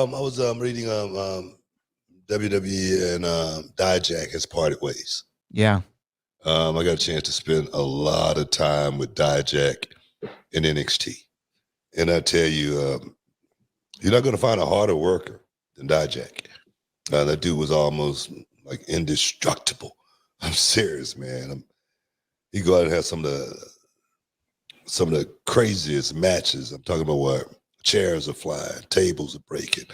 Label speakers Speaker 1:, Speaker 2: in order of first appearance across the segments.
Speaker 1: I was reading WWE and Dijak has parted ways.
Speaker 2: Yeah.
Speaker 1: I got a chance to spend a lot of time with Dijak in NXT. And I tell you, you're not going to find a harder worker than Dijak. That dude was almost like indestructible. I'm serious, man. He go out and have some of the craziest matches. I'm talking about where chairs are flying, tables are breaking,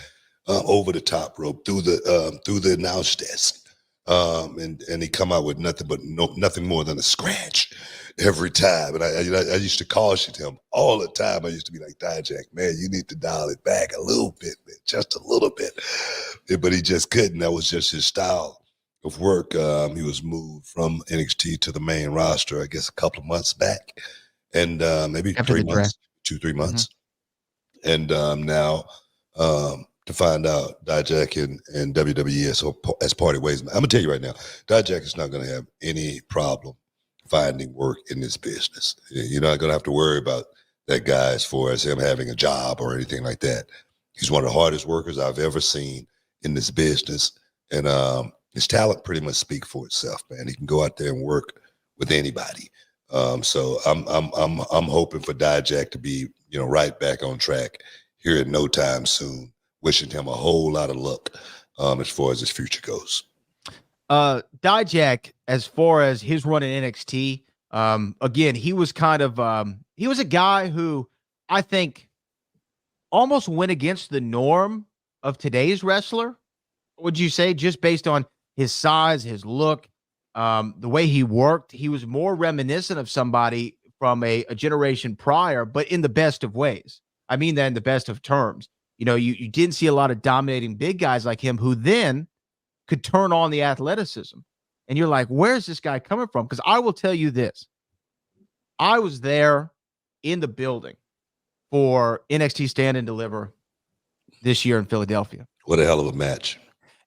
Speaker 1: over the top rope, through the announce desk, and he come out with nothing more than a scratch every time. And I used to caution him all the time. I used to be like, Dijak, man, you need to dial it back a little bit, man, just a little bit. But he just couldn't. That was just his style of work. He was moved from NXT to the main roster, I guess, a couple of months back, and maybe
Speaker 2: After
Speaker 1: 3 months, 2-3 months, and now to find out Dijak and WWE as parted ways. I'm gonna tell you right now, Dijak is not gonna have any problem finding work in this business. You're not gonna have to worry about that guy as far as him having a job or anything like that. He's one of the hardest workers I've ever seen in this business, and his talent pretty much speaks for itself, man. He can go out there and work with anybody. So I'm hoping for Dijak to be, right back on track here in no time soon. Wishing him a whole lot of luck as far as his future goes.
Speaker 2: Dijak, as far as his run in NXT, again, he was kind of he was a guy who I think almost went against the norm of today's wrestler. Would you say, just based on his size, his look, the way he worked? He was more reminiscent of somebody from a generation prior, but in the best of ways. I mean that in the best of terms. You didn't see a lot of dominating big guys like him who then could turn on the athleticism. And you're like, where's this guy coming from? Because I will tell you this. I was there in the building for NXT Stand and Deliver this year in Philadelphia.
Speaker 1: What a hell of a match.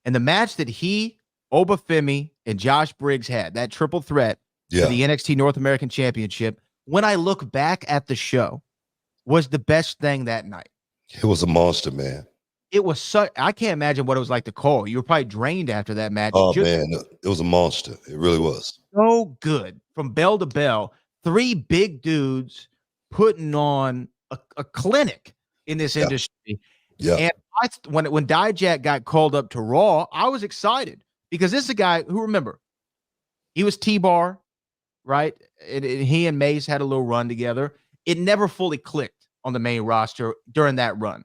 Speaker 2: And the match that Obafemi, and Josh Briggs had, that triple threat for the NXT North American Championship, when I look back at the show, was the best thing that night.
Speaker 1: It was a monster, man.
Speaker 2: It was I can't imagine what it was like to call. You were probably drained after that match.
Speaker 1: Oh, man, it was a monster. It really was.
Speaker 2: So good. From bell to bell, 3 big dudes putting on a clinic in this industry.
Speaker 1: Yeah.
Speaker 2: And when Dijak got called up to Raw, I was excited because this is a guy who, remember, he was T-Bar, right? And he and Mace had a little run together. It never fully clicked on the main roster during that run.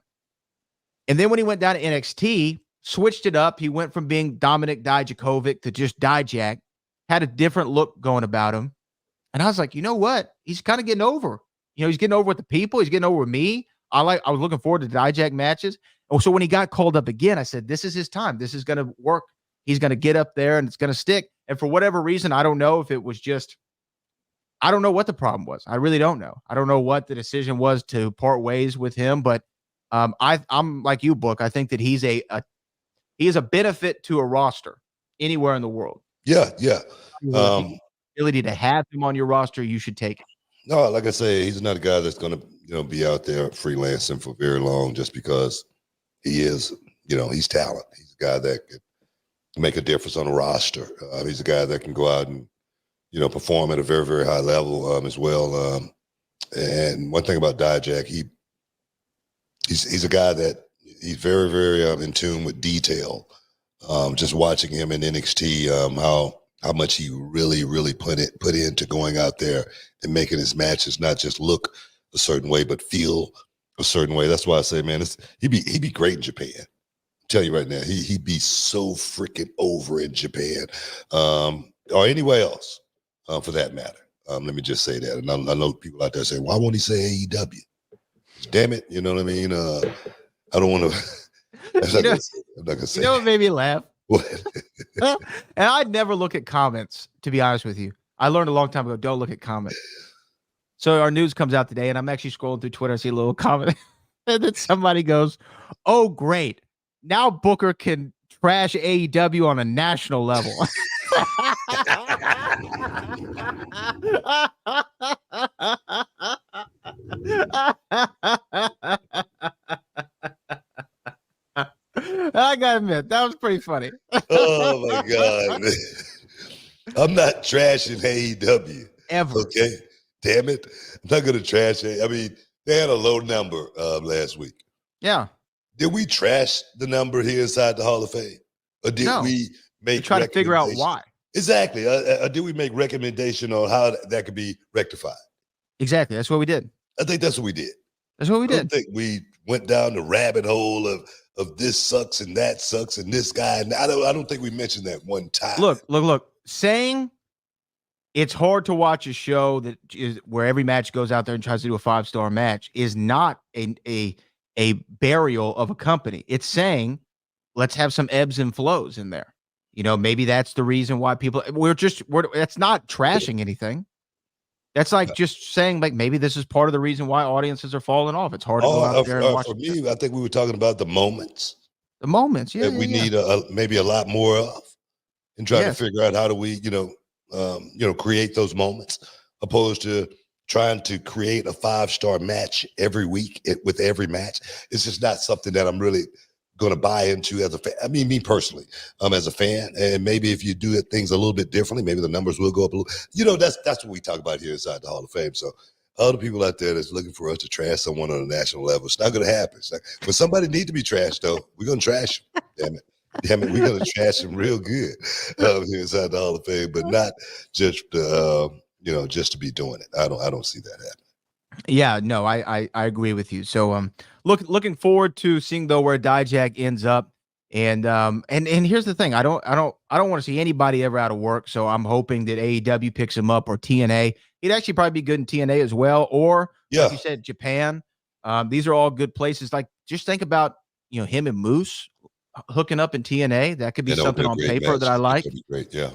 Speaker 2: And then when he went down to NXT, switched it up. He went from being Dominic Dijakovic to just Dijak, had a different look going about him. And I was like, you know what? He's kind of getting over. He's getting over with the people. He's getting over with me. I was looking forward to Dijak matches. And so when he got called up again, I said, this is his time. This is going to work. He's going to get up there and it's going to stick. And for whatever reason, I don't know if it was just, I don't know what the problem was. I really don't know. I don't know what the decision was to part ways with him, but I'm like you, Book. I think that he is a benefit to a roster anywhere in the world.
Speaker 1: Yeah.
Speaker 2: Ability to have him on your roster, you should take it.
Speaker 1: No, like I say, he's not a guy that's going to, be out there freelancing for very long just because he is, he's talent. He's a guy that could make a difference on a roster. He's a guy that can go out and, perform at a very, very high level as well. And one thing about Dijak, he's a guy that he's very, very in tune with detail. Just watching him in NXT, how much he really, really put into going out there and making his matches not just look a certain way, but feel a certain way. That's why I say, man, he'd be great in Japan. I'm telling you right now, he'd be so freaking over in Japan, or anywhere else, for that matter. Let me just say that. And I know people out there saying, why won't he say AEW? Damn it, you know what I mean? I don't want to. I'm not gonna say.
Speaker 2: You know what made me laugh?
Speaker 1: What?
Speaker 2: And I'd never look at comments, to be honest with you. I learned a long time ago, don't look at comments. So our news comes out today, and I'm actually scrolling through Twitter. I see a little comment, and then somebody goes, oh, great. Now Booker can trash AEW on a national level. I gotta admit, that was pretty funny.
Speaker 1: Oh my God. I'm not trashing AEW.
Speaker 2: Ever.
Speaker 1: Okay. Damn it. I'm not gonna trash it. I mean, they had a low number last week.
Speaker 2: Yeah.
Speaker 1: Did we trash the number here inside the Hall of Fame? Or did
Speaker 2: No.
Speaker 1: we
Speaker 2: We
Speaker 1: make
Speaker 2: try to figure out why.
Speaker 1: Exactly. Did we make recommendation on how that could be rectified?
Speaker 2: Exactly. That's what we did.
Speaker 1: I think that's what we did.
Speaker 2: That's what we
Speaker 1: I don't
Speaker 2: did.
Speaker 1: think we went down the rabbit hole of this sucks and that sucks and this guy. And I don't think we mentioned that one time.
Speaker 2: Look. Saying it's hard to watch a show that is where every match goes out there and tries to do a 5-star match is not a burial of a company. It's saying let's have some ebbs and flows in there. You know, maybe that's the reason why people that's not trashing anything. That's like just saying like maybe this is part of the reason why audiences are falling off. It's hard to go out there and watch.
Speaker 1: For me, I think we were talking about the moments.
Speaker 2: The moments, yeah.
Speaker 1: That we need maybe a lot more of, and try to figure out how do we, create those moments, opposed to trying to create a 5-star match every week with every match. It's just not something that I'm really going to buy into as a fan. I mean, me personally, as a fan, and maybe if you do things a little bit differently, maybe the numbers will go up a little. That's what we talk about here inside the Hall of Fame. So all the people out there that's looking for us to trash someone on a national level, it's not going to happen. When somebody need to be trashed, though, we're going to trash them. Damn it, we're going to trash them real good here inside the Hall of Fame, but not just just to be doing it. I don't see that happening.
Speaker 2: Yeah, no, I agree with you. So looking forward to seeing though where Dijak ends up. And here's the thing. I don't want to see anybody ever out of work. So I'm hoping that AEW picks him up, or TNA. He'd actually probably be good in TNA as well. Or like you said, Japan. These are all good places. Like just think about, him and Moose hooking up in TNA. That could be something on paper match that I like.
Speaker 1: That'd be great. Yeah.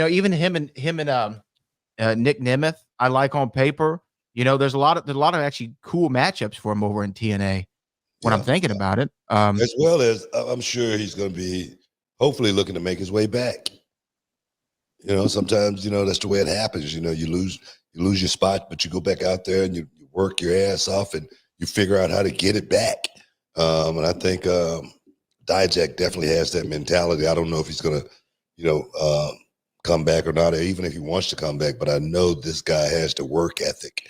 Speaker 2: Even him and Nick Nemeth, I like on paper. There's a lot of actually cool matchups for him over in TNA when I'm thinking about it.
Speaker 1: As well as I'm sure he's going to be hopefully looking to make his way back. Sometimes, that's the way it happens. You lose your spot, but you go back out there and you work your ass off and you figure out how to get it back. And I think Dijak definitely has that mentality. I don't know if he's going to, come back or not, or even if he wants to come back, but I know this guy has the work ethic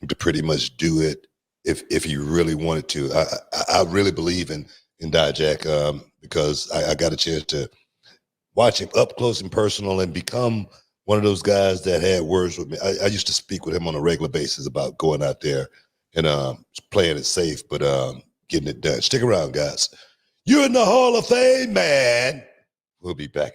Speaker 1: to pretty much do it if he really wanted to. I really believe in Dijak because I got a chance to watch him up close and personal and become one of those guys that had words with me. I used to speak with him on a regular basis about going out there and playing it safe, but getting it done. Stick around, guys. You're in the Hall of Fame, man. We'll be back in